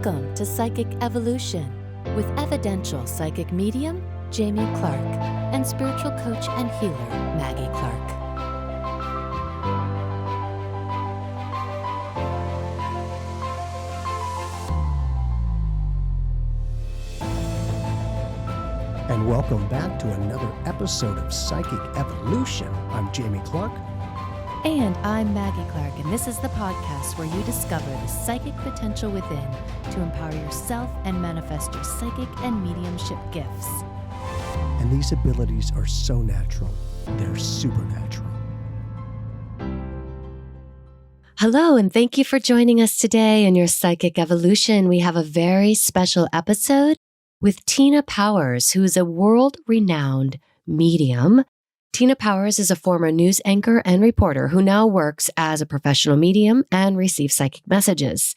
Welcome to Psychic Evolution with evidential psychic medium Jamie Clark and spiritual coach and healer Maggie Clark. And welcome back to another episode of Psychic Evolution. I'm Jamie Clark. And I'm Maggie Clark, and this is the podcast where you discover the psychic potential within to empower yourself and manifest your psychic and mediumship gifts. And these abilities are so natural. They're supernatural. Hello, and thank you for joining us today in your Psychic Evolution. We have a very special episode with Tina Powers, who is a world-renowned medium. Tina Powers is a former news anchor and reporter who now works as a professional medium and receives psychic messages.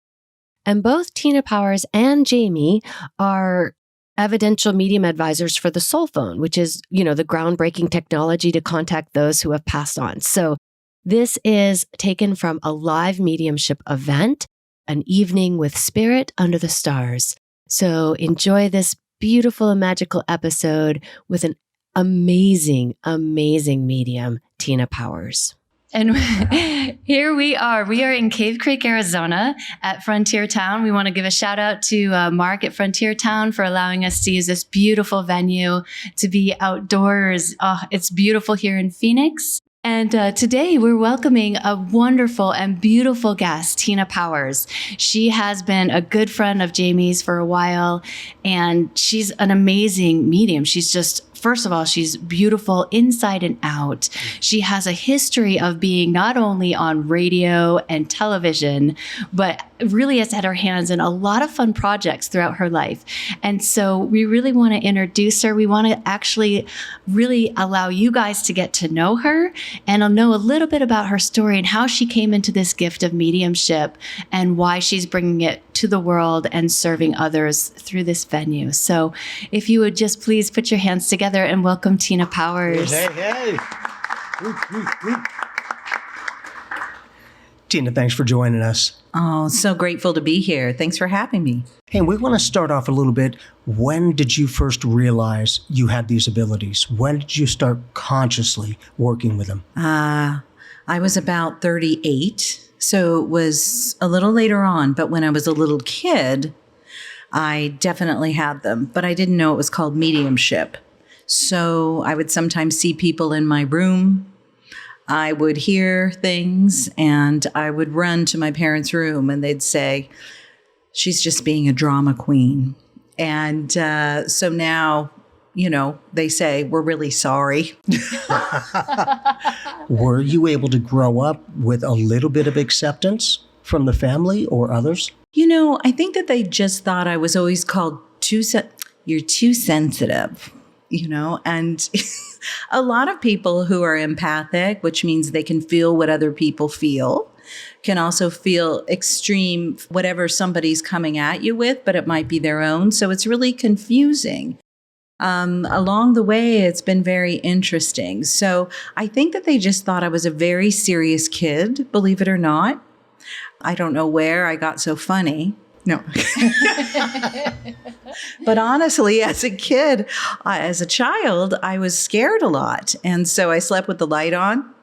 And both Tina Powers and Jamie are evidential medium advisors for the soul phone, which is, the groundbreaking technology to contact those who have passed on. So this is taken from a live mediumship event, an evening with spirit under the stars. So enjoy this beautiful and magical episode with an amazing medium, Tina Powers. And here we are. We are in Cave Creek, Arizona at Frontier Town. We want to give a shout out to Mark at Frontier Town for allowing us to use this beautiful venue to be outdoors. Oh, it's beautiful here in Phoenix. And today we're welcoming a wonderful and beautiful guest, Tina Powers. She has been a good friend of Jamie's for a while, and she's an amazing medium. First of all, she's beautiful inside and out. She has a history of being not only on radio and television, but really has had her hands in a lot of fun projects throughout her life. And so we really want to introduce her. We want to actually really allow you guys to get to know her and know a little bit about her story and how she came into this gift of mediumship and why she's bringing it to the world and serving others through this venue. So if you would just please put your hands together and welcome Tina Powers. Hey. Tina, thanks for joining us. Oh, so grateful to be here. Thanks for having me. Hey, we want to start off a little bit. When did you first realize you had these abilities? When did you start consciously working with them? I was about 38, so it was a little later on. But when I was a little kid, I definitely had them. But I didn't know it was called mediumship. So I would sometimes see people in my room. I would hear things, and I would run to my parents' room, and they'd say, she's just being a drama queen. And so now, they say, we're really sorry. Were you able to grow up with a little bit of acceptance from the family or others? I think that they just thought I was always called you're too sensitive, and a lot of people who are empathic, which means they can feel what other people feel, can also feel extreme, whatever somebody's coming at you with, but it might be their own. So it's really confusing. Along the way, it's been very interesting. So I think that they just thought I was a very serious kid, believe it or not. I don't know where I got so funny. No. But honestly, as a kid, as a child, I was scared a lot. And so I slept with the light on.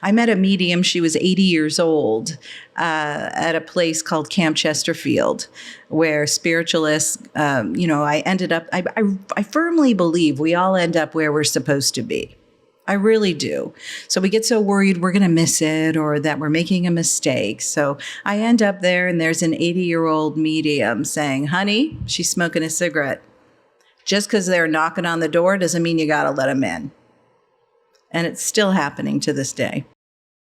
I met a medium. She was 80 years old at a place called Camp Chesterfield, where spiritualists, I ended up, I firmly believe we all end up where we're supposed to be. I really do. So we get so worried we're going to miss it or that we're making a mistake. So I end up there and there's an 80-year-old medium saying, honey, she's smoking a cigarette. Just because they're knocking on the door doesn't mean you got to let them in. And it's still happening to this day.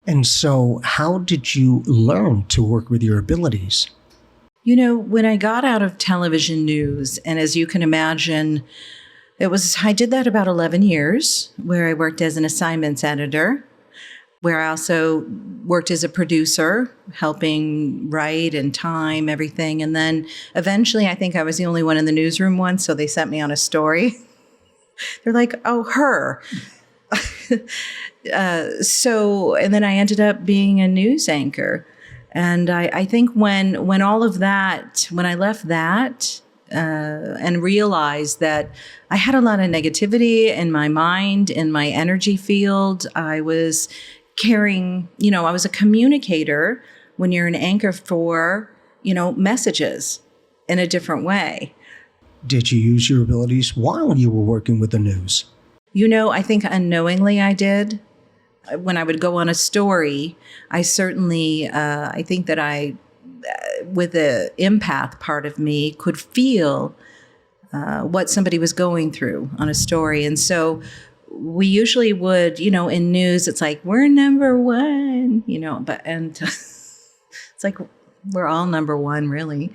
And so how did you learn to work with your abilities? When I got out of television news, and as you can imagine, I did that about 11 years, where I worked as an assignments editor, where I also worked as a producer, helping write and time everything. And then eventually, I think I was the only one in the newsroom once, so they sent me on a story. They're like, oh, her. And then I ended up being a news anchor. And I think when all of that, when I left that and realized that I had a lot of negativity in my mind, in my energy field, I was carrying, I was a communicator when you're an anchor for, messages in a different way. Did you use your abilities while you were working with the news? I think unknowingly I did. When I would go on a story, I certainly, I think that with the empath part of me, could feel what somebody was going through on a story. And so we usually would, in news, it's like, we're number one, and it's like, we're all number one, really.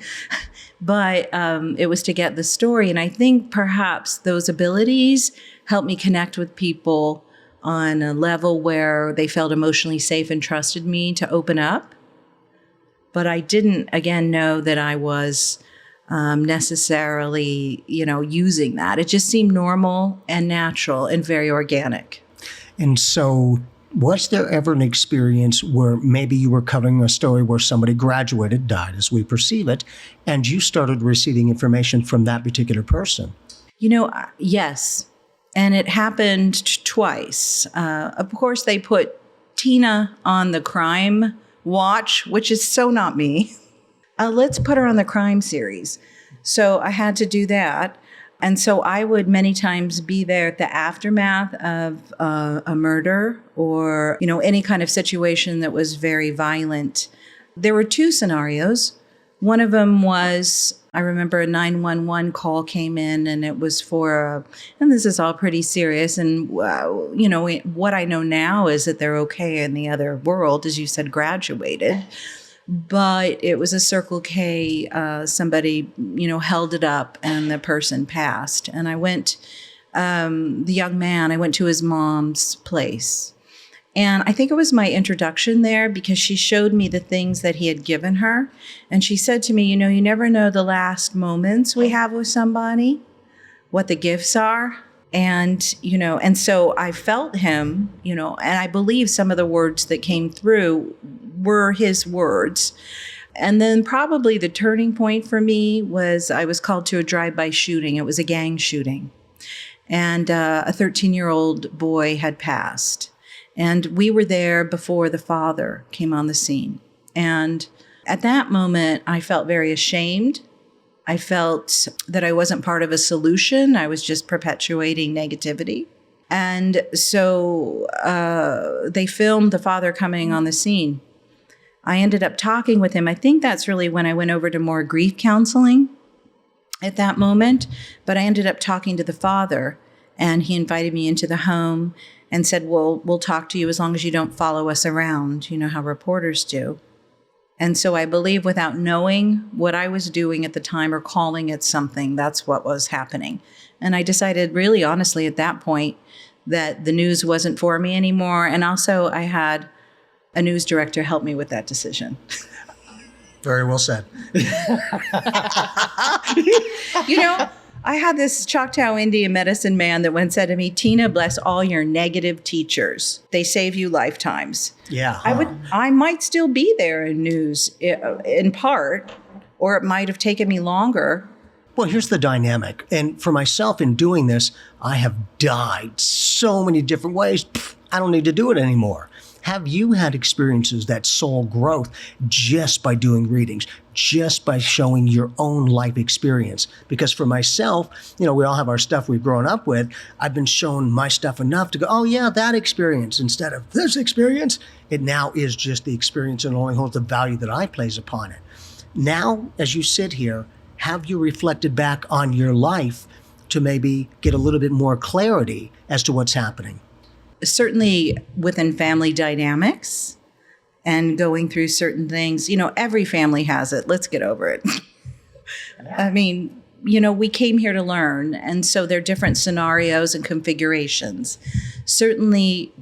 But it was to get the story. And I think perhaps those abilities helped me connect with people on a level where they felt emotionally safe and trusted me to open up. But I didn't, again, know that I was necessarily, using that. It just seemed normal and natural and very organic. And so was there ever an experience where maybe you were covering a story where somebody graduated, died as we perceive it, and you started receiving information from that particular person? Yes. And it happened twice. Of course, they put Tina on the crime watch, which is so not me. Let's put her on the crime series. So I had to do that. And so I would many times be there at the aftermath of a murder or, any kind of situation that was very violent. There were two scenarios. One of them was, I remember a 911 call came in and it was for, and this is all pretty serious. And, what I know now is that they're okay in the other world, as you said, graduated. But it was a Circle K, somebody, held it up and the person passed. And I went, the young man, I went to his mom's place. And I think it was my introduction there because she showed me the things that he had given her. And she said to me, you never know the last moments we have with somebody, what the gifts are. And, and so I felt him, and I believe some of the words that came through were his words. And then probably the turning point for me was I was called to a drive-by shooting. It was a gang shooting. And a 13-year-old boy had passed. And we were there before the father came on the scene. And at that moment, I felt very ashamed. I felt that I wasn't part of a solution. I was just perpetuating negativity. And so they filmed the father coming on the scene. I ended up talking with him. I think that's really when I went over to more grief counseling at that moment. But I ended up talking to the father, and he invited me into the home and said, well, we'll talk to you as long as you don't follow us around, how reporters do. And so I believe without knowing what I was doing at the time or calling it something, that's what was happening. And I decided really honestly at that point that the news wasn't for me anymore. And also I had a news director help me with that decision. Very well said. I had this Choctaw Indian medicine man that once said to me, Tina, bless all your negative teachers. They save you lifetimes. Yeah. I might still be there in news in part, or it might have taken me longer. Well, here's the dynamic. And for myself in doing this, I have died so many different ways. I don't need to do it anymore. Have you had experiences that soul growth just by doing readings, just by showing your own life experience? Because for myself, we all have our stuff we've grown up with. I've been shown my stuff enough to go, oh yeah, that experience instead of this experience. It now is just the experience and only holds the value that I place upon it. Now, as you sit here, have you reflected back on your life to maybe get a little bit more clarity as to what's happening? Certainly within family dynamics and going through certain things, every family has it. Let's get over it. I mean, we came here to learn. And so there are different scenarios and configurations. Certainly,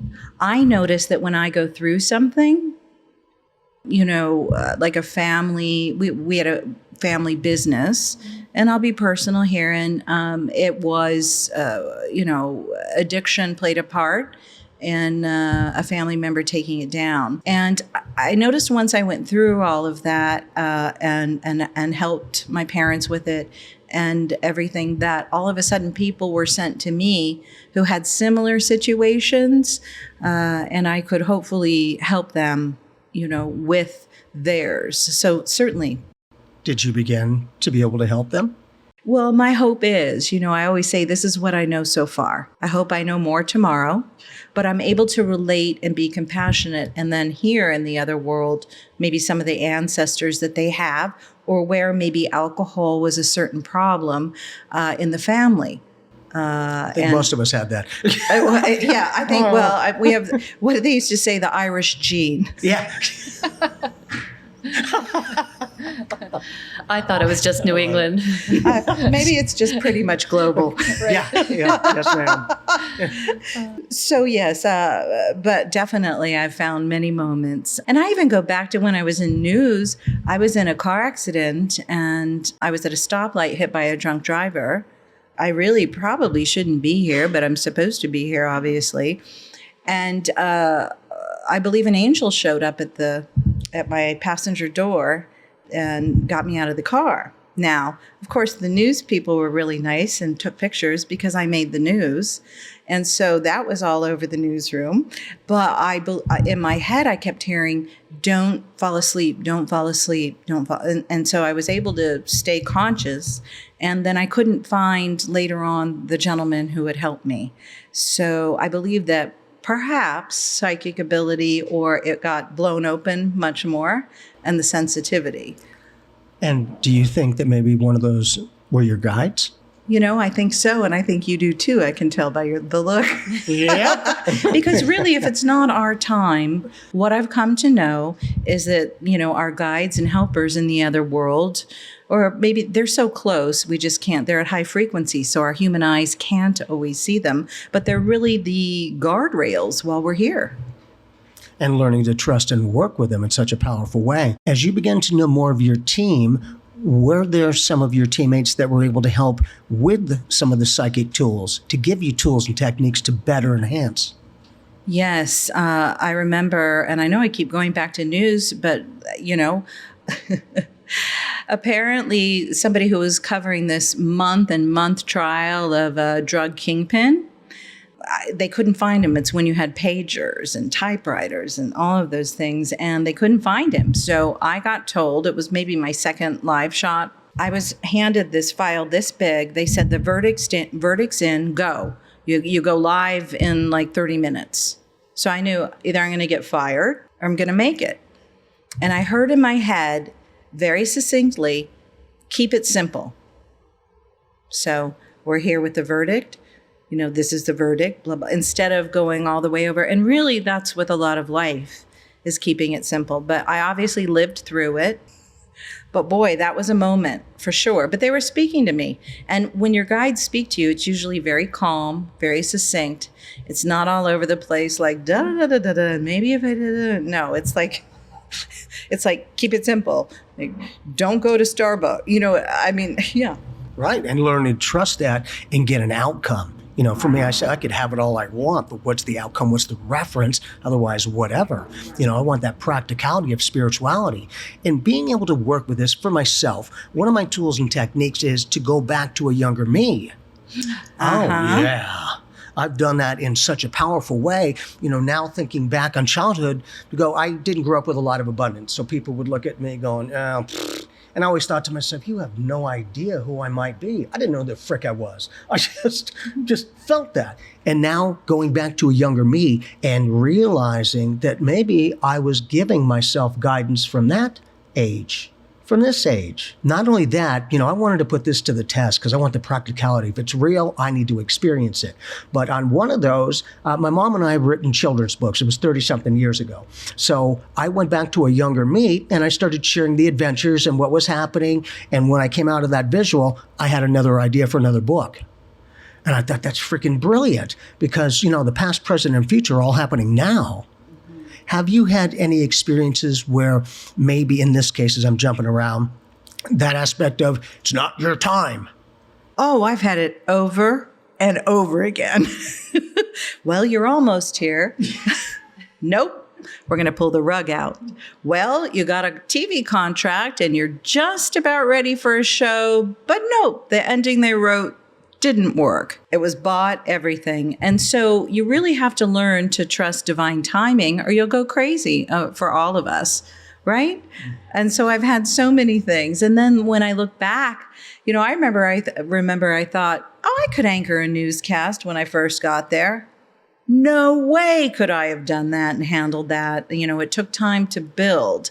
I notice that when I go through something, like a family, we had a family business, and I'll be personal here. And it was, addiction played a part. and a family member taking it down. And I noticed once I went through all of that and helped my parents with it and everything, that all of a sudden people were sent to me who had similar situations, and I could hopefully help them, with theirs. So certainly. Did you begin to be able to help them? Well, my hope is, I always say this is what I know so far. I hope I know more tomorrow, but I'm able to relate and be compassionate, and then hear in the other world maybe some of the ancestors that they have, or where maybe alcohol was a certain problem in the family. I think most of us had that. Yeah, I think, we have, what did they used to say, the Irish gene. Yeah. I thought it was just New England. Maybe it's just pretty much global. Yeah, yes, ma'am. So yes, but definitely I've found many moments. And I even go back to when I was in news. I was in a car accident and I was at a stoplight hit by a drunk driver. I really probably shouldn't be here, but I'm supposed to be here, obviously. And I believe an angel showed up at my passenger door and got me out of the car. Now, of course, the news people were really nice and took pictures because I made the news. And so that was all over the newsroom. But in my head, I kept hearing, don't fall asleep, don't fall asleep, don't fall. And so I was able to stay conscious. And then I couldn't find later on the gentleman who had helped me. So I believe that perhaps psychic ability, or it got blown open much more, and the sensitivity. And do you think that maybe one of those were your guides? I think so, and I think you do too. I can tell by the look. Yeah. Because really, if it's not our time, what I've come to know is that, our guides and helpers in the other world, or maybe they're so close, we just can't. They're at high frequency, so our human eyes can't always see them. But they're really the guardrails while we're here. And learning to trust and work with them in such a powerful way. As you begin to know more of your team, were there some of your teammates that were able to help with some of the psychic tools, to give you tools and techniques to better enhance? Yes, I remember, and I know I keep going back to news, but, apparently somebody who was covering this month trial of a drug kingpin, they couldn't find him. It's when you had pagers and typewriters and all of those things, and they couldn't find him. So I got told, it was maybe my second live shot, I was handed this file this big. They said, the verdict's in, go. You go live in like 30 minutes. So I knew either I'm going to get fired or I'm going to make it. And I heard in my head very succinctly, keep it simple. So we're here with the verdict. This is the verdict, blah, blah, instead of going all the way over. And really, that's with a lot of life, is keeping it simple. But I obviously lived through it. But boy, that was a moment for sure. But they were speaking to me. And when your guides speak to you, it's usually very calm, very succinct. It's not all over the place like, da-da-da-da-da, maybe if I did. No, it's like keep it simple. Like, don't go to Starbucks. Yeah. Right. And learn to trust that and get an outcome. For me, I say I could have it all I want, but what's the outcome? What's the reference? Otherwise, whatever. I want that practicality of spirituality. And being able to work with this for myself, one of my tools and techniques is to go back to a younger me. Oh, yeah. I've done that in such a powerful way. Now thinking back on childhood, I didn't grow up with a lot of abundance. So people would look at me going, oh, pfft. And I always thought to myself, you have no idea who I might be. I didn't know the frick I was. I just felt that. And now going back to a younger me and realizing that maybe I was giving myself guidance from that age, from this age. Not only that, I wanted to put this to the test because I want the practicality. If it's real, I need to experience it. But on one of those, my mom and I have written children's books. It was 30-something years ago. So I went back to a younger me and I started sharing the adventures and what was happening. And when I came out of that visual, I had another idea for another book. And I thought, that's freaking brilliant because, the past, present, and future are all happening now. Have you had any experiences where maybe in this case, as I'm jumping around, that aspect of it's not your time? Oh, I've had it over and over again. Well, you're almost here. Nope. We're going to pull the rug out. Well, you got a TV contract and you're just about ready for a show, but nope, the ending they wrote didn't work. It was bought, everything. And so you really have to learn to trust divine timing or you'll go crazy for all of us, right? And so I've had so many things. And then when I look back, I remember I thought, oh, I could anchor a newscast when I first got there. No way could I have done that and handled that. It took time to build.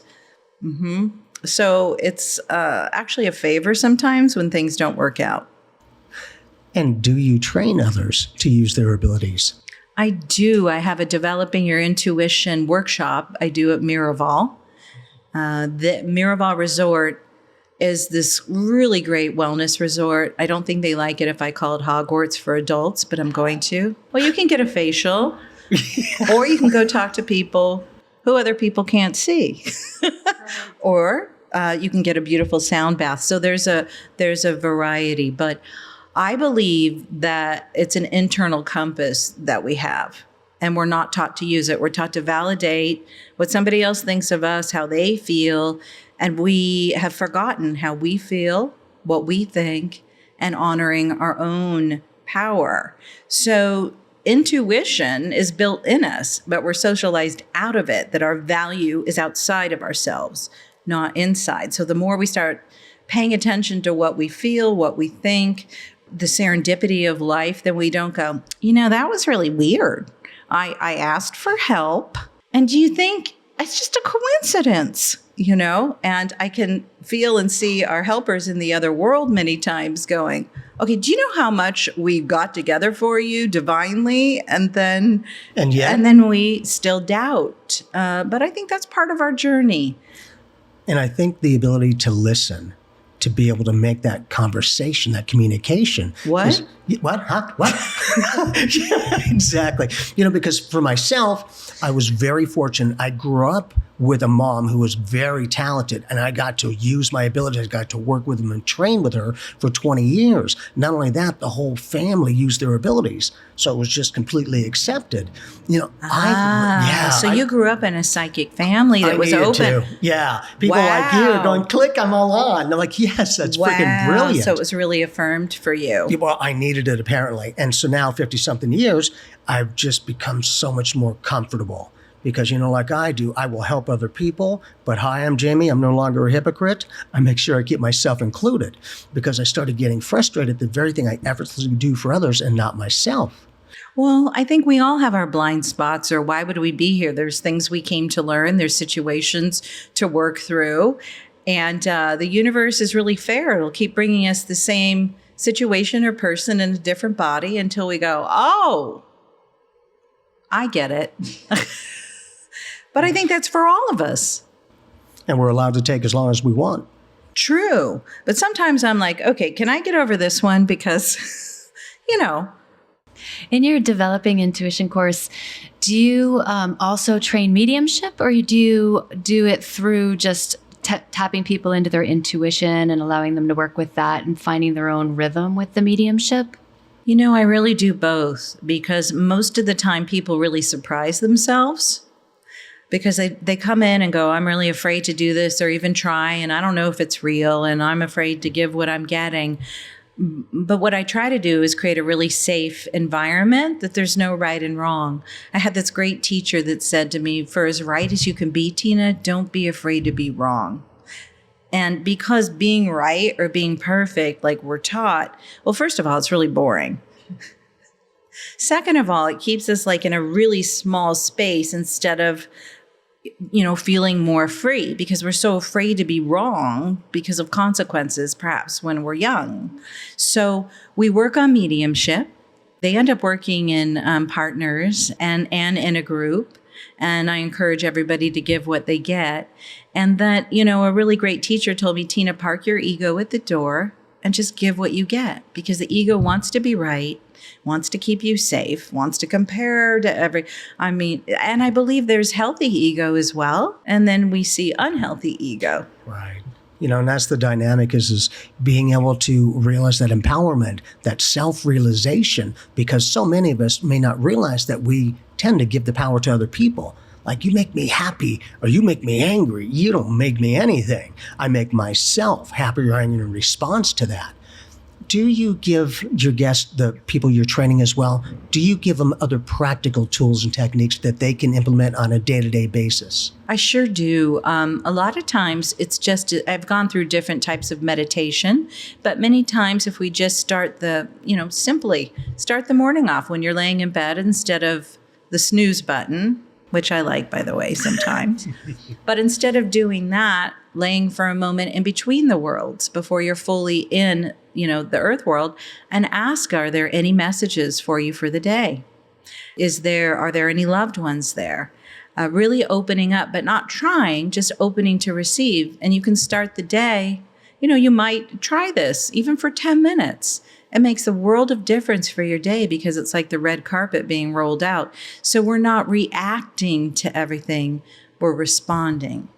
So it's actually a favor sometimes when things don't work out. And do you train others to use their abilities? I do. I have a Developing Your Intuition workshop I do at Miraval. The Miraval Resort is this really great wellness resort. I don't think they like it if I call it Hogwarts for adults, but I'm going to. Well, you can get a facial or you can go talk to people who other people can't see. Or you can get a beautiful sound bath. So there's a variety, but I believe that it's an internal compass that we have. And we're not taught to use it. We're taught to validate what somebody else thinks of us, how they feel. And we have forgotten how we feel, what we think, and honoring our own power. So intuition is built in us, but we're socialized out of it, that our value is outside of ourselves, not inside. So the more we start paying attention to what we feel, what we think, the serendipity of life, then we don't go, that was really weird. I asked for help. And do you think it's just a coincidence? And I can feel and see our helpers in the other world many times going, okay, do you know how much we got together for you divinely? And then we still doubt. But I think that's part of our journey. And I think the ability to listen, to be able to make that conversation, that communication. What? What? Huh? What? Yeah, exactly. Because for myself, I was very fortunate. I grew up with a mom who was very talented, and I got to use my abilities. I got to work with them and train with her for 20 years. Not only that, the whole family used their abilities. So it was just completely accepted. So you grew up in a psychic family that was open. To. Yeah. People like you are going, click, I'm all on. They're like, yes, that's freaking brilliant. So it was really affirmed for you. Yeah, well, I needed it apparently. And so now 50-something years, I've just become so much more comfortable. Because, like I do, I will help other people. But hi, I'm Jamie. I'm no longer a hypocrite. I make sure I keep myself included because I started getting frustrated at the very thing I effortlessly do for others and not myself. Well, I think we all have our blind spots, or why would we be here? There's things we came to learn. There's situations to work through. And the universe is really fair. It'll keep bringing us the same situation or person in a different body until we go, oh, I get it. But I think that's for all of us. And we're allowed to take as long as we want. True. But sometimes I'm like, okay, can I get over this one? Because, In your Developing Intuition course, do you also train mediumship, or do you do it through just tapping people into their intuition and allowing them to work with that and finding their own rhythm with the mediumship? I really do both, because most of the time people really surprise themselves. Because they come in and go, I'm really afraid to do this or even try, and I don't know if it's real, and I'm afraid to give what I'm getting. But what I try to do is create a really safe environment that there's no right and wrong. I had this great teacher that said to me, for as right as you can be, Tina, don't be afraid to be wrong. And because being right or being perfect, like we're taught, well, first of all, it's really boring. Second of all, it keeps us like in a really small space instead of feeling more free, because we're so afraid to be wrong because of consequences, perhaps when we're young. So we work on mediumship. They end up working in partners and in a group. And I encourage everybody to give what they get. And that, a really great teacher told me, Tina, park your ego at the door and just give what you get, because the ego wants to be right, wants to keep you safe, wants to compare to and I believe there's healthy ego as well. And then we see unhealthy ego. Right. And that's the dynamic is being able to realize that empowerment, that self-realization, because so many of us may not realize that we tend to give the power to other people. Like, you make me happy or you make me angry. You don't make me anything. I make myself happy or angry in response to that. Do you give your guests, the people you're training as well, do you give them other practical tools and techniques that they can implement on a day-to-day basis? I sure do. A lot of times it's just, I've gone through different types of meditation, but many times if we just start simply start the morning off when you're laying in bed instead of the snooze button, which I like, by the way, sometimes. But instead of doing that, laying for a moment in between the worlds before you're fully in, the earth world, and ask, are there any messages for you for the day? Are there any loved ones there? Really opening up, but not trying, just opening to receive. And you can start the day, you might try this even for 10 minutes. It makes a world of difference for your day because it's like the red carpet being rolled out. So we're not reacting to everything, we're responding.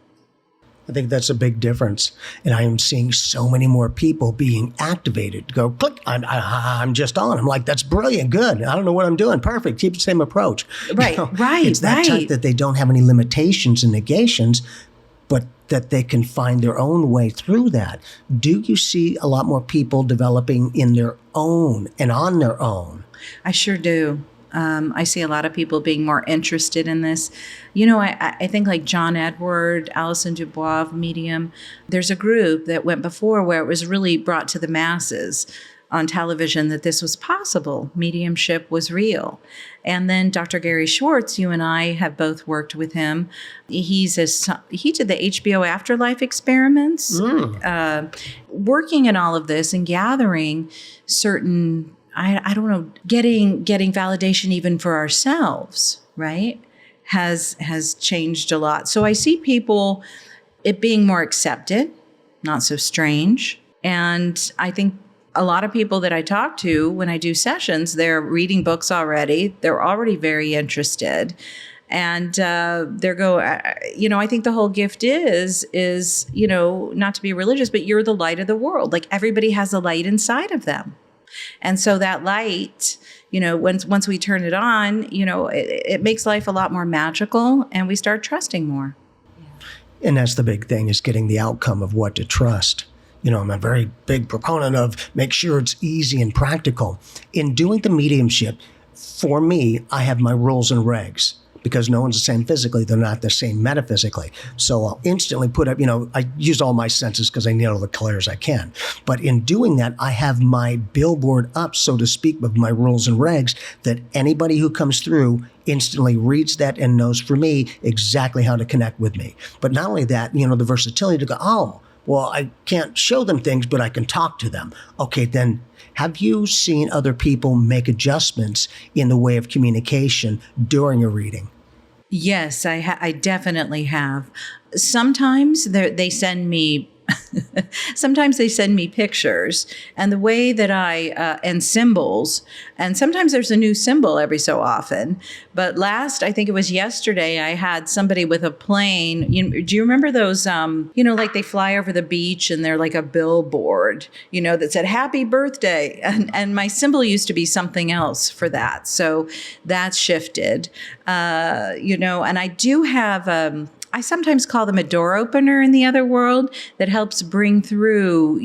I think that's a big difference. And I am seeing so many more people being activated. Go, click, I'm just on. I'm like, that's brilliant, good. I don't know what I'm doing. Perfect. Keep the same approach. Right, right. It's that type that they don't have any limitations and negations, but that they can find their own way through that. Do you see a lot more people developing in their own and on their own? I sure do. I see a lot of people being more interested in this. I think like John Edward, Alison Dubois, Medium, there's a group that went before where it was really brought to the masses on television that this was possible. Mediumship was real. And then Dr. Gary Schwartz, you and I have both worked with him. He did the HBO Afterlife experiments, working in all of this and gathering certain, I don't know, getting validation even for ourselves, right? Has changed a lot. So I see people, it being more accepted, not so strange. And I think a lot of people that I talk to when I do sessions, they're reading books already. They're already very interested. And I think the whole gift is, not to be religious, but you're the light of the world. Like, everybody has a light inside of them. And so that light, once we turn it on, it makes life a lot more magical, and we start trusting more. And that's the big thing, is getting the outcome of what to trust. I'm a very big proponent of make sure it's easy and practical. In doing the mediumship, for me, I have my rules and regs. Because no one's the same physically, they're not the same metaphysically. So I'll instantly put up, I use all my senses because I need all the clear as I can. But in doing that, I have my billboard up, so to speak, of my rules and regs, that anybody who comes through instantly reads that and knows, for me, exactly how to connect with me. But not only that, the versatility to go, oh, well, I can't show them things, but I can talk to them. Okay, then have you seen other people make adjustments in the way of communication during a reading? Yes, I definitely have. Sometimes they send me pictures, and the way that and symbols, and sometimes there's a new symbol every so often. But I think it was yesterday, I had somebody with a plane. Do you remember those, like they fly over the beach and they're like a billboard, that said happy birthday. And my symbol used to be something else for that. So that's shifted, and I do have, I sometimes call them a door opener in the other world that helps bring through,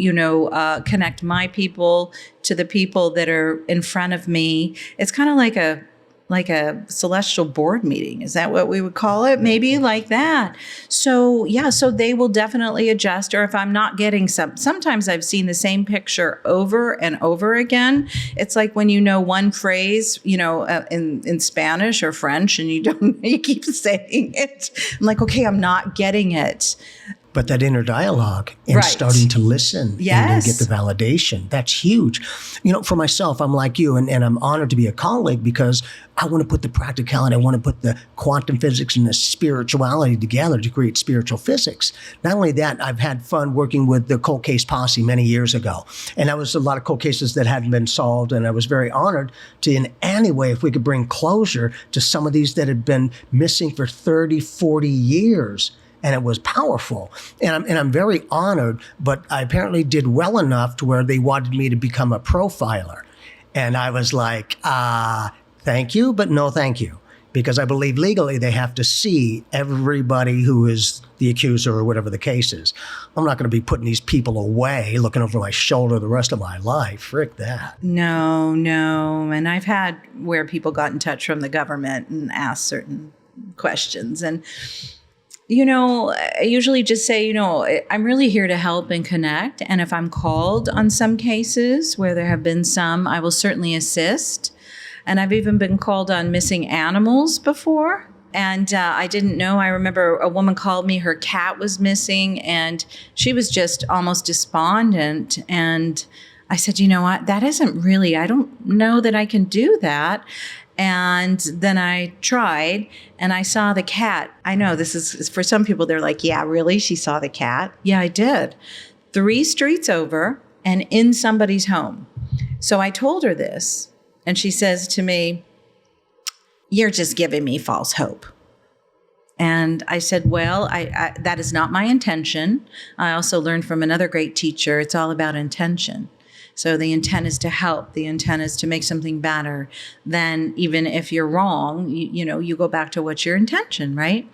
connect my people to the people that are in front of me. It's kind of like a celestial board meeting. Is that what we would call it? Maybe like that. So so they will definitely adjust. Or if I'm not getting sometimes I've seen the same picture over and over again. It's like when one phrase, in Spanish or French, and you keep saying it. I'm like, okay, I'm not getting it. But that inner dialogue and starting to listen and then get the validation, that's huge. For myself, I'm like you, and I'm honored to be a colleague because I want to put the practicality, I want to put the quantum physics and the spirituality together to create spiritual physics. Not only that, I've had fun working with the cold case posse many years ago. And that was a lot of cold cases that hadn't been solved. And I was very honored to, in any way, if we could bring closure to some of these that had been missing for 30, 40 years. and it was powerful. And I'm very honored, but I apparently did well enough to where they wanted me to become a profiler. And I was like, thank you, but no thank you. Because I believe legally they have to see everybody who is the accuser or whatever the case is. I'm not going to be putting these people away, looking over my shoulder the rest of my life. Frick that. No. And I've had where people got in touch from the government and asked certain questions. And, I usually just say, I'm really here to help and connect. And if I'm called on some cases where there have been some, I will certainly assist. And I've even been called on missing animals before. And I didn't know. I remember a woman called me, her cat was missing, and she was just almost despondent. And I said, you know what, that isn't really, I don't know that I can do that. And then I tried and I saw the cat. I know this is, for some people, they're like, yeah, really? She saw the cat? Yeah, I did. 3 streets over and in somebody's home. So I told her this. And she says to me, you're just giving me false hope. And I said, well, I that is not my intention. I also learned from another great teacher, it's all about intention. So the intent is to help. The intent is to make something better. Then even if you're wrong, you go back to what's your intention, right?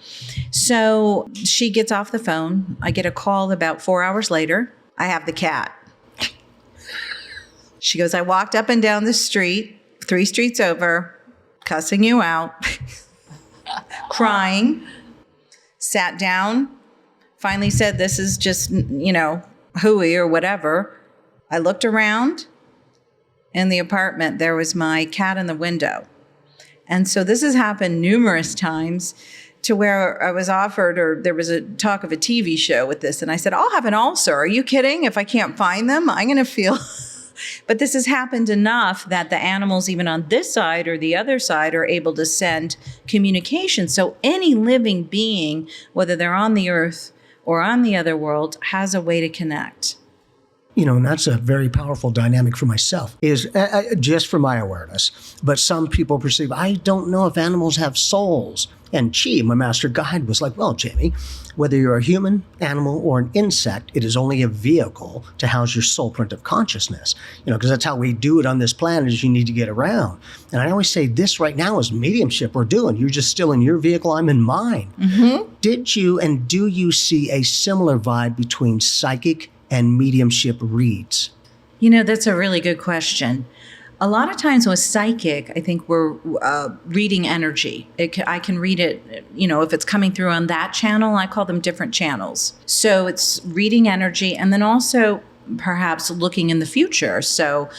So she gets off the phone. I get a call about 4 hours later. I have the cat. She goes, I walked up and down the street, 3 streets over, cussing you out, crying, sat down, finally said, this is just, hooey or whatever. I looked around in the apartment. There was my cat in the window. And so this has happened numerous times to where I was offered, or there was a talk of a TV show with this. And I said, I'll have an ulcer. Are you kidding? If I can't find them, I'm going to feel... But this has happened enough that the animals, even on this side or the other side, are able to send communication. So any living being, whether they're on the earth or on the other world, has a way to connect. And that's a very powerful dynamic for myself, is just for my awareness. But some people perceive, I don't know if animals have souls. And Chi, my master guide, was like, well, Jamie, whether you're a human, animal, or an insect, it is only a vehicle to house your soul print of consciousness. Because that's how we do it on this planet, is you need to get around. And I always say this right now is mediumship we're doing. You're just still in your vehicle, I'm in mine. Mm-hmm. Did you and do you see a similar vibe between psychic and mediumship reads? That's a really good question. A lot of times with psychic, I think we're reading energy. I can read it, if it's coming through on that channel, I call them different channels. So it's reading energy and then also perhaps looking in the future. So,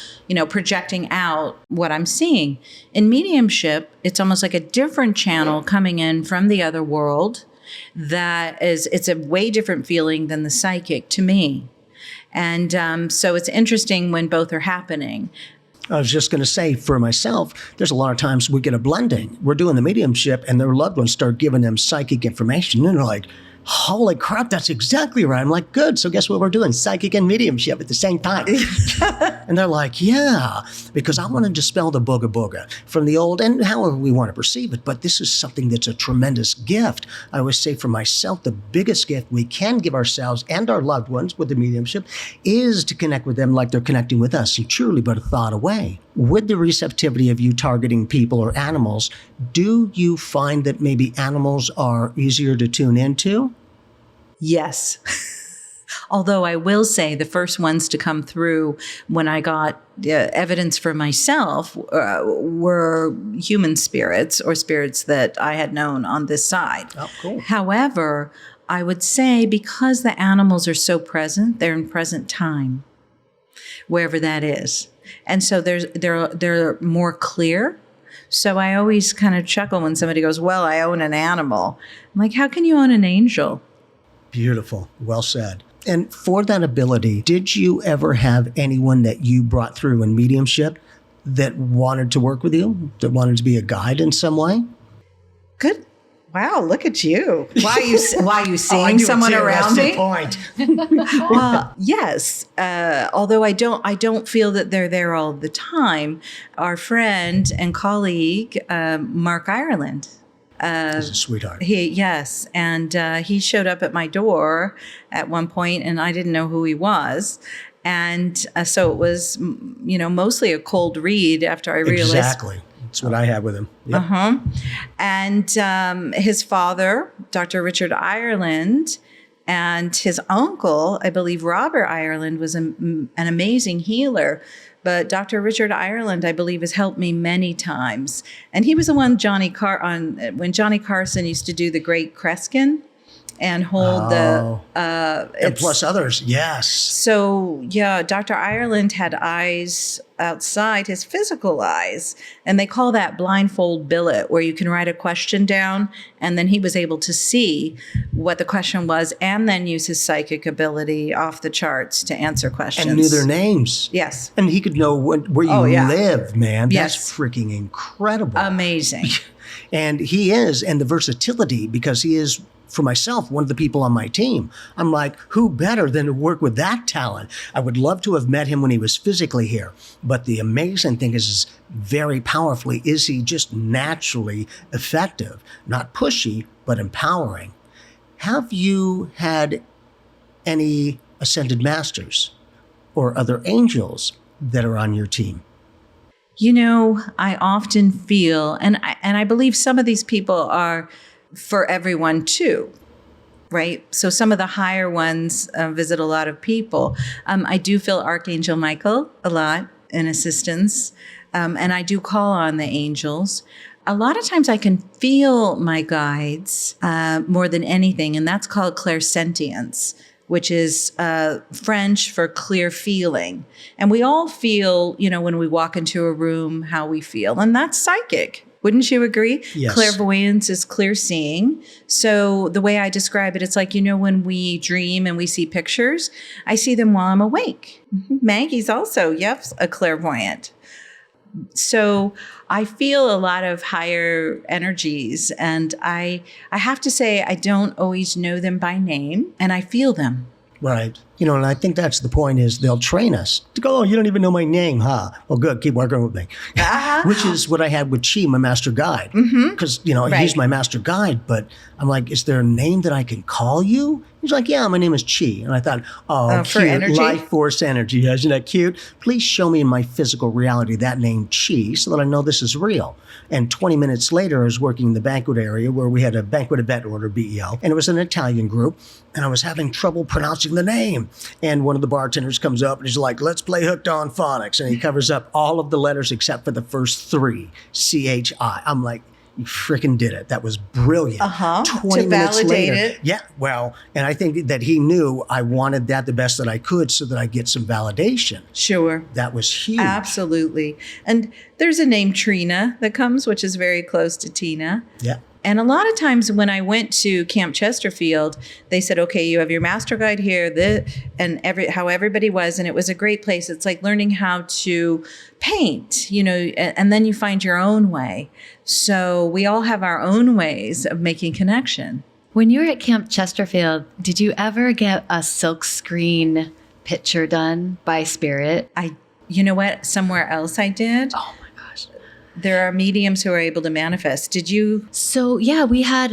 projecting out what I'm seeing. In mediumship, it's almost like a different channel coming in from the other world it's a way different feeling than the psychic to me. And so it's interesting when both are happening. I was just going to say, for myself, there's a lot of times we get a blending. We're doing the mediumship and their loved ones start giving them psychic information. And they're like, holy crap, that's exactly right. I'm like, good. So guess what we're doing? Psychic and mediumship at the same time. And they're like, yeah, because I want to dispel the booga booga from the old, and however we want to perceive it. But this is something that's a tremendous gift. I always say for myself, the biggest gift we can give ourselves and our loved ones with the mediumship is to connect with them like they're connecting with us, and truly but a thought away. With the receptivity of you targeting people or animals, do you find that maybe animals are easier to tune into? Yes. Although I will say the first ones to come through when I got evidence for myself were human spirits or spirits that I had known on this side. Oh, cool. However, I would say because the animals are so present, they're in present time, wherever that is. And so they're more clear. So I always kind of chuckle when somebody goes, well, I own an animal. I'm like, how can you own an angel? Beautiful. Well said. And for that ability, did you ever have anyone that you brought through in mediumship that wanted to work with you, that wanted to be a guide in some way? Good. Wow, look at you. Why are you seeing someone around me? That's the point. Well, yes. Although I don't feel that they're there all the time. Our friend and colleague, Mark Ireland, He's a sweetheart. Yes. And he showed up at my door at one point, and I didn't know who he was. And so it was, mostly a cold read after I realized. Exactly. That's what I had with him. Yep. And his father, Dr. Richard Ireland, and his uncle, I believe Robert Ireland, was an amazing healer. But Dr. Richard Ireland, I believe, has helped me many times. And he was the one when Johnny Carson used to do the Great Kreskin and hold and plus others, yes. So, Dr. Ireland had eyes outside his physical eyes, and they call that blindfold billet, where you can write a question down, and then he was able to see what the question was and then use his psychic ability off the charts to answer questions. And knew their names. Yes. And he could know where you live, man. Yes. That's freaking incredible. Amazing. And he is, and the versatility, because he is, for myself, one of the people on my team. I'm like, who better than to work with that talent? I would love to have met him when he was physically here. But the amazing thing is very powerfully, is he just naturally effective, not pushy, but empowering. Have you had any ascended masters or other angels that are on your team? I often feel, and I believe some of these people are for everyone too, right? So some of the higher ones visit a lot of people. I do feel Archangel Michael a lot in assistance, and I do call on the angels. A lot of times I can feel my guides more than anything, and that's called clairsentience, which is French for clear feeling. And we all feel, when we walk into a room, how we feel, and that's psychic. Wouldn't you agree? Yes. Clairvoyance is clear seeing. So the way I describe it, it's like, when we dream and we see pictures, I see them while I'm awake. Mm-hmm. Maggie's also, a clairvoyant. So I feel a lot of higher energies, and I have to say I don't always know them by name, and I feel them. Right. And I think that's the point, is they'll train us to go, oh, you don't even know my name, huh? Well, good. Keep working with me. Which is what I had with Chi, my master guide. Because, he's my master guide. But I'm like, is there a name that I can call you? He's like, yeah, my name is Chi. And I thought, oh, for cute. energy? Life force energy. Isn't that cute? Please show me in my physical reality that name Chi so that I know this is real. And 20 minutes later, I was working in the banquet area where we had a banquet event order, BEO. And it was an Italian group. And I was having trouble pronouncing the name. And one of the bartenders comes up and he's like, let's play Hooked on Phonics. And he covers up all of the letters except for the first three, CHI. I'm like, you freaking did it. That was brilliant. 20 to minutes validate later. it. Yeah, well, and I think that he knew I wanted that the best that I could so that I get some validation. Sure. That was huge. Absolutely. And there's a name Trina that comes, which is very close to Tina. Yeah. And a lot of times when I went to Camp Chesterfield, they said, okay, you have your master guide here, how everybody was. And it was a great place. It's like learning how to paint, and then you find your own way. So we all have our own ways of making connection. When you were at Camp Chesterfield, did you ever get a silk screen picture done by spirit? You know what? Somewhere else I did. Oh my gosh. There are mediums who are able to manifest. Did you? So yeah, we had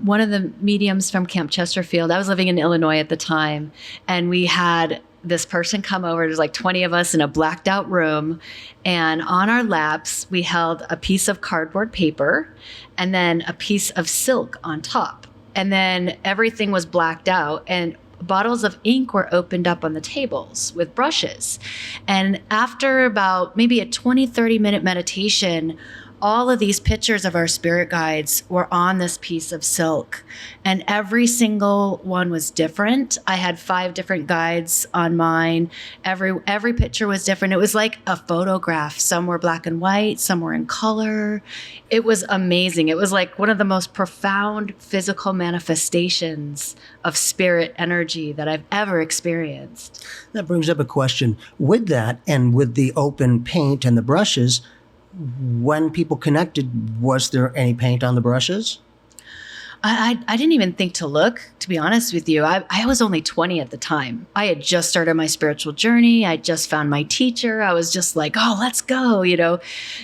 one of the mediums from Camp Chesterfield. I was living in Illinois at the time, and we had this person come over. There's like 20 of us in a blacked out room, and on our laps we held a piece of cardboard paper and then a piece of silk on top, and then everything was blacked out, and bottles of ink were opened up on the tables with brushes. And after about maybe a 20-30 minute meditation, all of these pictures of our spirit guides were on this piece of silk, and every single one was different. I had 5 different guides on mine. Every picture was different. It was like a photograph. Some were black and white, some were in color. It was amazing. It was like one of the most profound physical manifestations of spirit energy that I've ever experienced. That brings up a question. With that, and with the open paint and the brushes, when people connected, was there any paint on the brushes? I didn't even think to look, to be honest with you. I was only 20 at the time. I had just started my spiritual journey. I just found my teacher. I was just like, oh, let's go,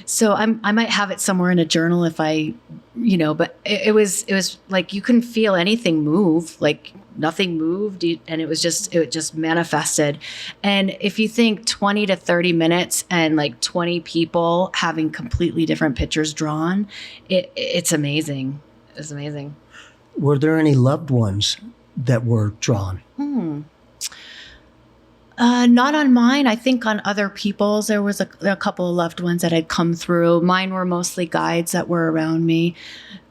So I might have it somewhere in a journal if I, but it was like you couldn't feel anything move, like nothing moved. And it just manifested. And if you think 20 to 30 minutes and like 20 people having completely different pictures drawn, it's amazing. It's amazing. Were there any loved ones that were drawn? Not on mine. I think on other people's, there was a couple of loved ones that had come through. Mine were mostly guides that were around me.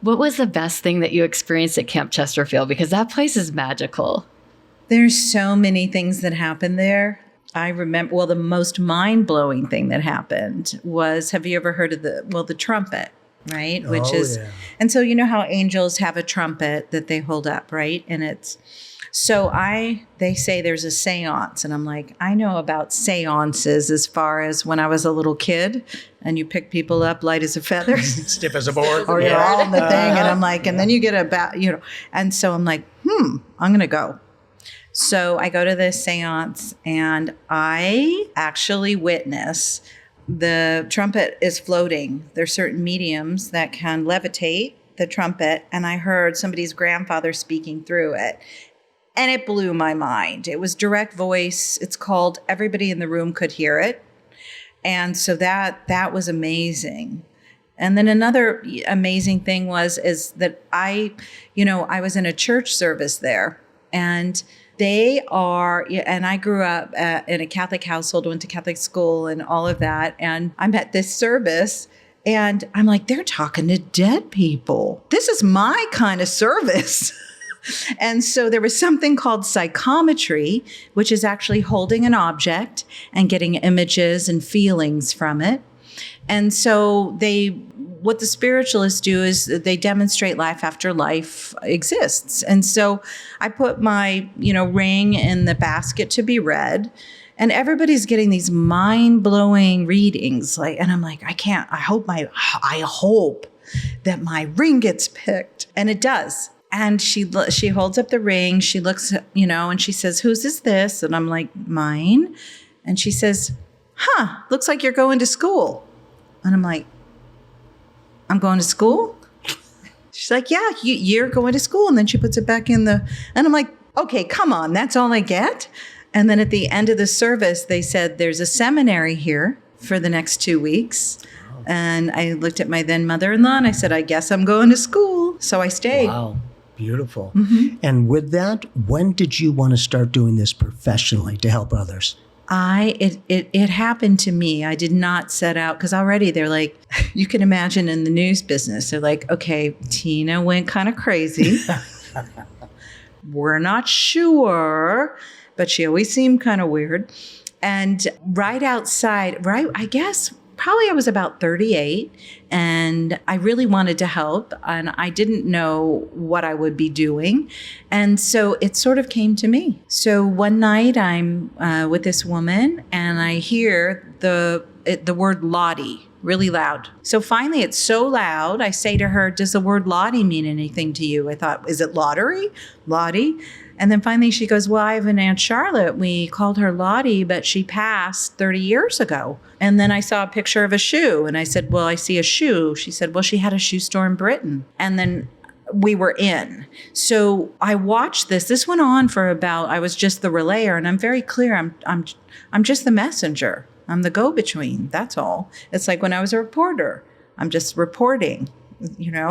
What was the best thing that you experienced at Camp Chesterfield? Because that place is magical. There's so many things that happened there. I remember, the most mind-blowing thing that happened was, have you ever heard of the trumpet? Right? Yeah. And so you know how angels have a trumpet that they hold up, right? And they say there's a seance, and I'm like, I know about seances as far as when I was a little kid and you pick people up light as a feather. Stiff as a board. Or you're all in the thing. And I'm like, and then you get and so I'm like, I'm going to go. So I go to this seance and I actually witness the trumpet is floating. There's certain mediums that can levitate the trumpet. And I heard somebody's grandfather speaking through it. And it blew my mind. It was direct voice. It's called Everybody in the Room Could Hear It. And so that was amazing. And then another amazing thing is that I was in a church service there, and I grew up in a Catholic household, went to Catholic school and all of that. And I'm at this service and I'm like, they're talking to dead people. This is my kind of service. And so there was something called psychometry, which is actually holding an object and getting images and feelings from it. And so what the spiritualists do is they demonstrate life after life exists. And so I put my, ring in the basket to be read, and everybody's getting these mind-blowing readings. And I'm like, I hope that my ring gets picked. And it does. And she holds up the ring. She looks, and she says, whose is this? And I'm like, mine. And she says, looks like you're going to school. And I'm like, I'm going to school? She's like, yeah, you're going to school. And then she puts it back and I'm like, okay, come on, that's all I get? And then at the end of the service, they said, there's a seminary here for the next 2 weeks. Wow. And I looked at my then mother-in-law and I said, I guess I'm going to school. So I stayed. Wow. Beautiful. Mm-hmm. And with that, when did you want to start doing this professionally to help others? It happened to me. I did not set out, because already they're like, you can imagine in the news business, they're like, okay, Tina went kind of crazy. We're not sure, but she always seemed kind of weird. And right outside, I guess probably I was about 38, and I really wanted to help, and I didn't know what I would be doing. And so it sort of came to me. So one night I'm with this woman, and I hear the word Lottie really loud. So finally it's so loud, I say to her, does the word Lottie mean anything to you? I thought, is it lottery? Lottie? And then finally she goes, well, I have an Aunt Charlotte. We called her Lottie, but she passed 30 years ago. And then I saw a picture of a shoe. And I said, well, I see a shoe. She said, well, she had a shoe store in Britain. And then we were in. So I watched this. This went on for I was just the relayer. And I'm very clear. I'm just the messenger. I'm the go-between. That's all. It's like when I was a reporter. I'm just reporting,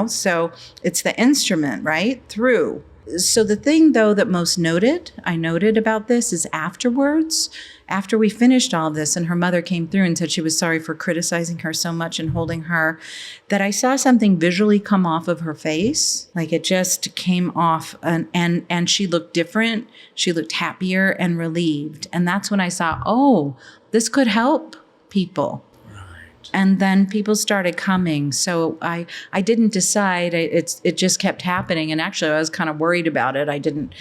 So it's the instrument, right? Through. So the thing, though, that I noted about this is afterwards, after we finished all of this and her mother came through and said she was sorry for criticizing her so much and holding her, that I saw something visually come off of her face. Like it just came off and she looked different. She looked happier and relieved. And that's when I saw, oh, this could help people. And then people started coming. So I didn't decide. It just kept happening. And actually, I was kind of worried about it. I didn't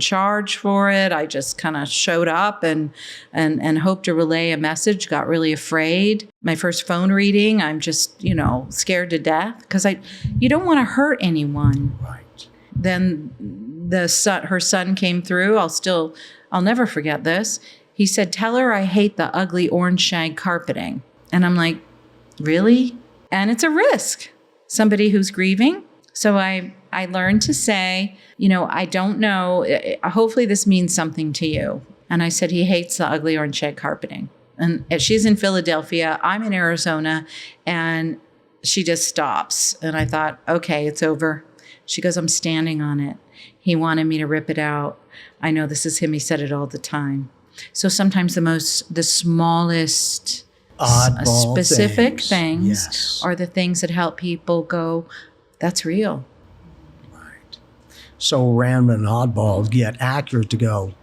charge for it. I just kind of showed up and hoped to relay a message. Got really afraid. My first phone reading, I'm just scared to death because you don't want to hurt anyone. Right. then her son came through. I'll never forget this. He said, "Tell her I hate the ugly orange shag carpeting." And I'm like, really? And it's a risk. Somebody who's grieving. So I learned to say, I don't know. Hopefully this means something to you. And I said, he hates the ugly orange shag carpeting. And she's in Philadelphia. I'm in Arizona. And she just stops. And I thought, okay, it's over. She goes, "I'm standing on it. He wanted me to rip it out. I know this is him. He said it all the time." So sometimes the smallest oddball specific things yes. are the things that help people go, that's real. Right. So random and oddballs get accurate to go,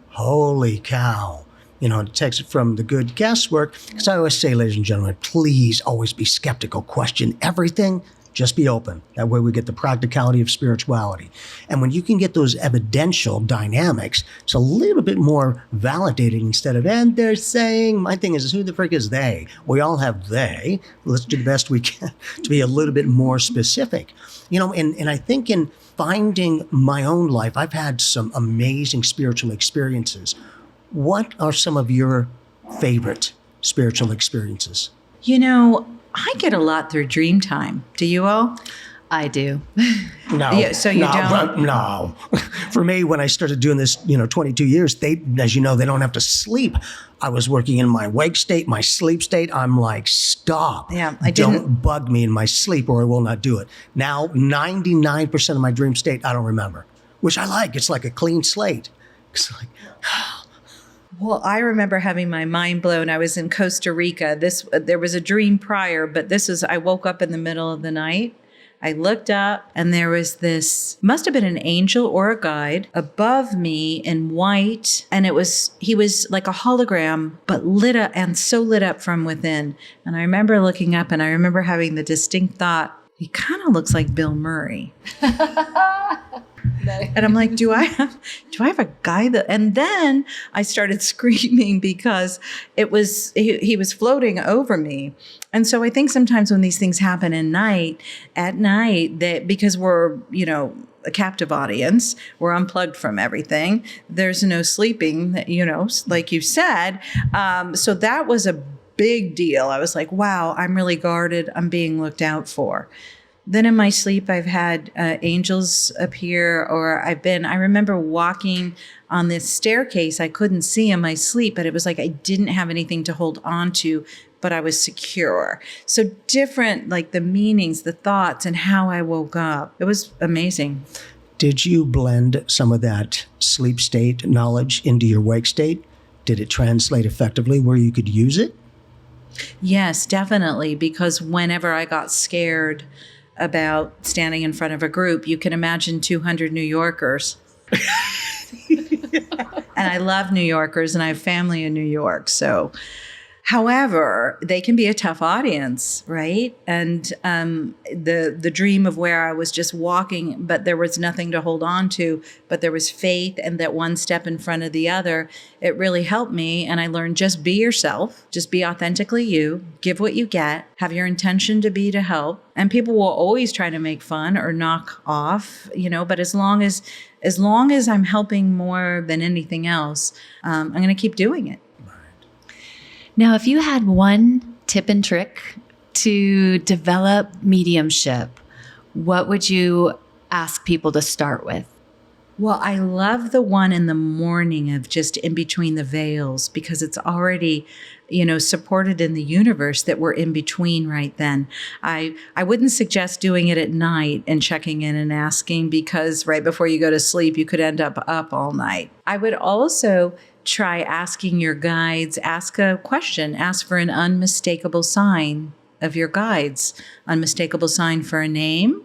holy cow. It takes it from the good guesswork. Because I always say, ladies and gentlemen, please always be skeptical. Question everything. Just be open. That way we get the practicality of spirituality. And when you can get those evidential dynamics, it's a little bit more validating instead of, and they're saying, my thing is, who the frick is they? We all have they. Let's do the best we can to be a little bit more specific. And I think in finding my own life, I've had some amazing spiritual experiences. What are some of your favorite spiritual experiences? I get a lot through dream time. Do you all? I do. No. Yeah, so you don't? No. For me, when I started doing this, 22 years, as you know, they don't have to sleep. I was working in my wake state, my sleep state. I'm like, stop. Yeah, Don't bug me in my sleep or I will not do it. Now, 99% of my dream state, I don't remember, which I like. It's like a clean slate. It's like, well, I remember having my mind blown. I was in Costa Rica. There was a dream prior, but I woke up in the middle of the night. I looked up and there was this, must have been an angel or a guide above me in white. And he was like a hologram, but lit up and so lit up from within. And I remember looking up and I remember having the distinct thought, he kind of looks like Bill Murray. And I'm like, do I have a guy that, and then I started screaming because he was floating over me. And so I think sometimes when these things happen at night, that because we're, a captive audience, we're unplugged from everything. There's no sleeping, like you said. So that was a big deal. I was like, wow, I'm really guarded. I'm being looked out for. Then in my sleep, I've had angels appear, or I remember walking on this staircase. I couldn't see in my sleep, but it was like I didn't have anything to hold on to, but I was secure. So different, like the meanings, the thoughts, and how I woke up. It was amazing. Did you blend some of that sleep state knowledge into your wake state? Did it translate effectively where you could use it? Yes, definitely. Because whenever I got scared about standing in front of a group, you can imagine 200 New Yorkers. And I love New Yorkers and I have family in New York. So, however, they can be a tough audience, right? And the dream of where I was just walking, but there was nothing to hold on to, but there was faith and that one step in front of the other, it really helped me. And I learned just be yourself, just be authentically you, give what you get, have your intention to be to help. And people will always try to make fun or knock off, but as long as I'm helping more than anything else, I'm going to keep doing it. Now, if you had one tip and trick to develop mediumship, what would you ask people to start with? Well, I love the one in the morning of just in between the veils, because it's already, supported in the universe that we're in between right then. I wouldn't suggest doing it at night and checking in and asking, because right before you go to sleep, you could end up all night. I would also try asking your guides, ask a question, ask for an unmistakable sign of your guides, unmistakable sign for a name,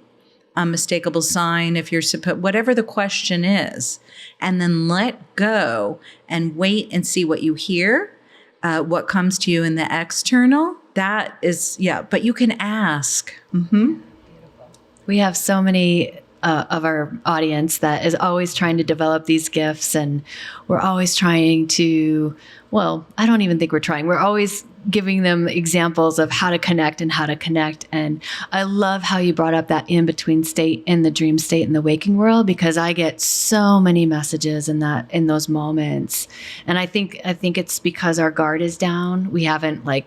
unmistakable sign if you're supposed, whatever the question is, and then let go and wait and see what you hear, what comes to you in the external. That is, but you can ask. Mm-hmm. We have so many of our audience that is always trying to develop these gifts, and we're always trying to, well, I don't even think we're trying. We're always giving them examples of how to connect and how to connect. And I love how you brought up that in-between state in the dream state and the waking world, because I get so many messages in those moments. And I think it's because our guard is down. We haven't like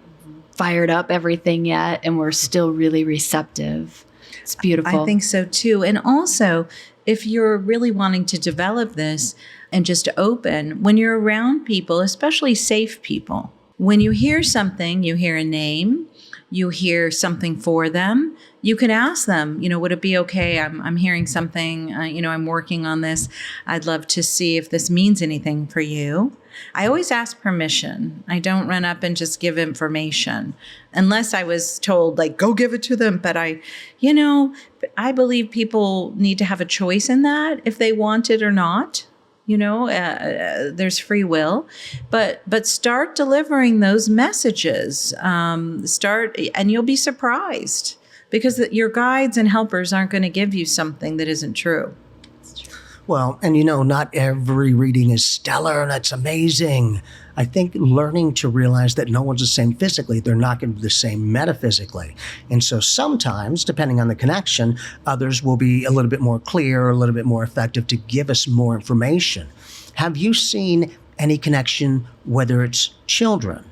fired up everything yet, and we're still really receptive. It's beautiful. I think so too. And also, if you're really wanting to develop this and just open, when you're around people, especially safe people, when you hear something, you hear a name, you hear something for them, you can ask them, would it be okay? I'm hearing something, I'm working on this. I'd love to see if this means anything for you. I always ask permission. I don't run up and just give information unless I was told, like, go give it to them. But I believe people need to have a choice in that if they want it or not. There's free will, but start delivering those messages. And you'll be surprised, because your guides and helpers aren't going to give you something that isn't true. Well, and not every reading is stellar. That's amazing. I think learning to realize that no one's the same physically, they're not going to be the same metaphysically. And so sometimes, depending on the connection, others will be a little bit more clear, a little bit more effective to give us more information. Have you seen any connection, whether it's children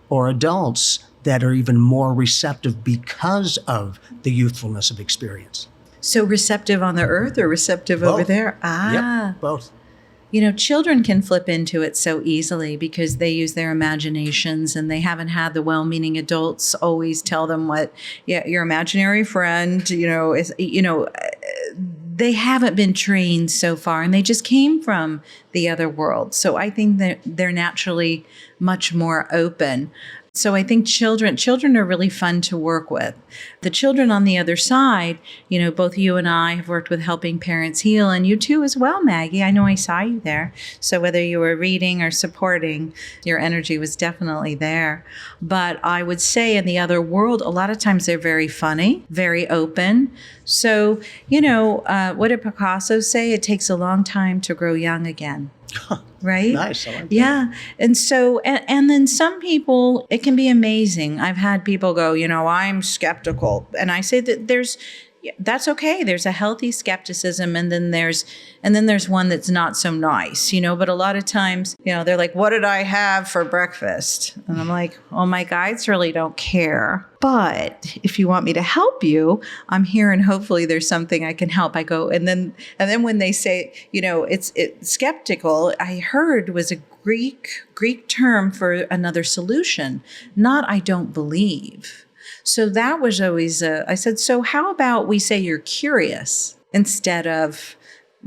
or adults, that are even more receptive because of the youthfulness of experience? So receptive on the earth or receptive Both. over there? Yep, both. Children can flip into it so easily because they use their imaginations, and they haven't had the well-meaning adults always tell them what, your imaginary friend, is, they haven't been trained so far, and they just came from the other world. So I think that they're naturally much more open. So I think children are really fun to work with. The children on the other side, both you and I have worked with Helping Parents Heal, and you too as well, Maggie. I know I saw you there. So whether you were reading or supporting, your energy was definitely there. But I would say in the other world, a lot of times they're very funny, very open. So, what did Picasso say? It takes a long time to grow young again. Right? Nice. I like that. Yeah. And so, and then some people, it can be amazing. I've had people go, I'm skeptical. And I say that that's okay. There's a healthy skepticism, and then there's one that's not so nice, but a lot of times, they're like, what did I have for breakfast? And I'm like, well, my guides really don't care. But if you want me to help you, I'm here, and hopefully there's something I can help. I go, and then when they say, it's skeptical, I heard was a Greek term for another solution, not I don't believe. So that was always, I said, so how about we say you're curious instead of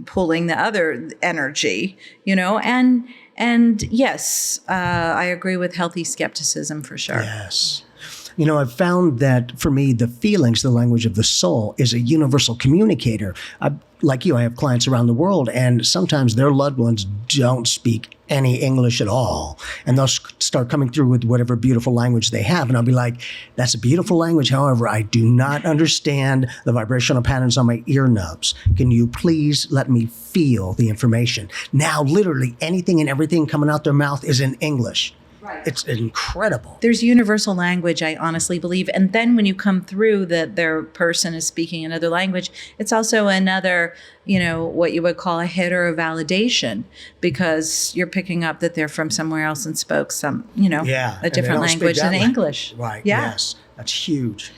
pulling the other energy, and yes, I agree with healthy skepticism for sure. Yes. I've found that for me, the feelings, the language of the soul, is a universal communicator. Like you, I have clients around the world, and sometimes their loved ones don't speak any English at all. And they'll start coming through with whatever beautiful language they have. And I'll be like, that's a beautiful language. However, I do not understand the vibrational patterns on my ear nubs. Can you please let me feel the information? Now, literally anything and everything coming out their mouth is in English. Right. It's incredible. There's universal language, I honestly believe. And then when you come through that their person is speaking another language, it's also another, what you would call a hit or a validation, because you're picking up that they're from somewhere else and spoke some, a different language than English. Right. Yeah. Yes. That's huge.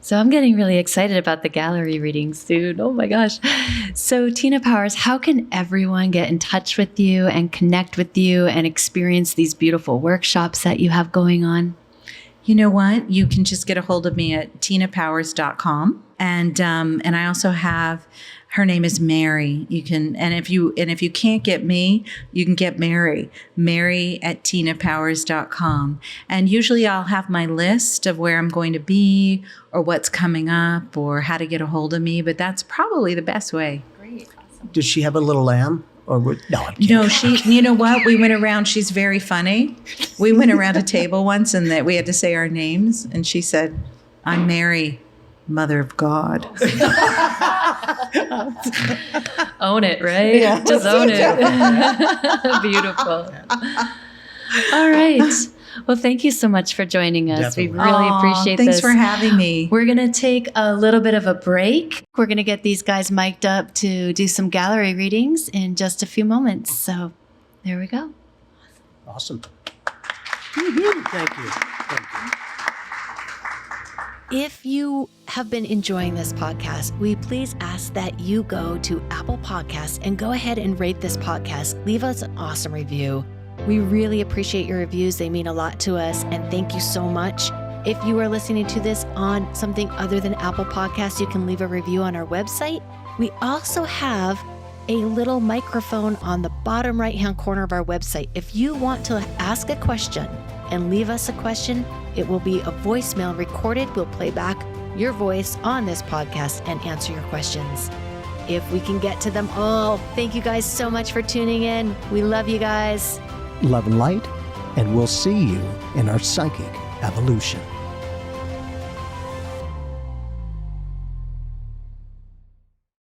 So I'm getting really excited about the gallery readings soon. Oh my gosh. So Tina Powers, how can everyone get in touch with you and connect with you and experience these beautiful workshops that you have going on? You know what? You can just get a hold of me at tinapowers.com. And I also have, her name is Mary. You can, and if you can't get me, you can get Mary at tinapowers.com. And usually I'll have my list of where I'm going to be or what's coming up or how to get a hold of me, but that's probably the best way. Great. Awesome. Does she have a little lamb? No, I'm kidding. No, you know what? We went around, she's very funny. We went around a table once and that we had to say our names, and she said, I'm Mary. Mother of God. Own it, right? Yeah. Just own it. Beautiful. All right. Well, thank you so much for joining us. Definitely. We really appreciate Thanks this. for having me. We're going to take a little bit of a break. We're going to get these guys mic'd up to do some gallery readings in just a few moments. So there we go. Awesome. Thank you. Thank you. If you have been enjoying this podcast, we please ask that you go to Apple Podcasts and go ahead and rate this podcast. Leave us an awesome review. We really appreciate your reviews. They mean a lot to us, and thank you so much. If you are listening to this on something other than Apple Podcasts, you can leave a review on our website. We also have a little microphone on the bottom right-hand corner of our website. If you want to ask a question and leave us a question, it will be a voicemail recorded. We'll play back your voice on this podcast and answer your questions if we can get to them all. Thank you guys so much for tuning in. We love you guys. Love and light, and we'll see you in our psychic evolution.